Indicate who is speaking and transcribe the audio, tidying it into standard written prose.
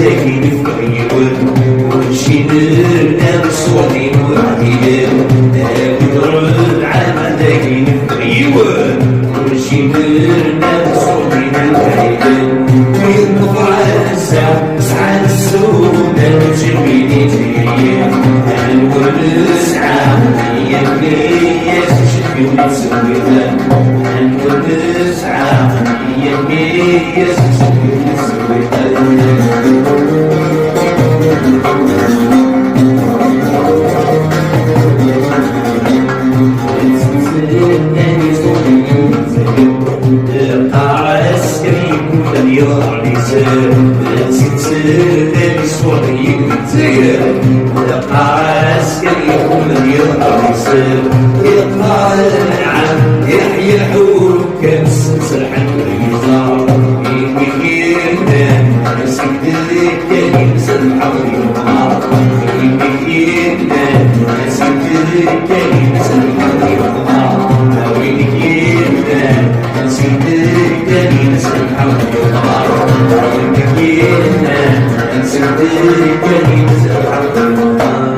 Speaker 1: داكي نفكر وشي درنا بصوتي وعديد قدر عام داكي نفكر وشي درنا بصوتي وعديد ويطلق على الساعة ساعة السوداء جميلي جيد الورد ساعة هي كيس شكي ونسوي ذا الورد ساعة هي كيس شكي ونسوي يطلع العام يحيي الحكام سرحان ويزار يمكن نسيت الكلمة سمحة ويمار يمكن نسيت الكلمة سمحة ويمار ويمكن نسيت الكلمة سمحة ويمار يمكن نسيت الكلمة سمحة ويمار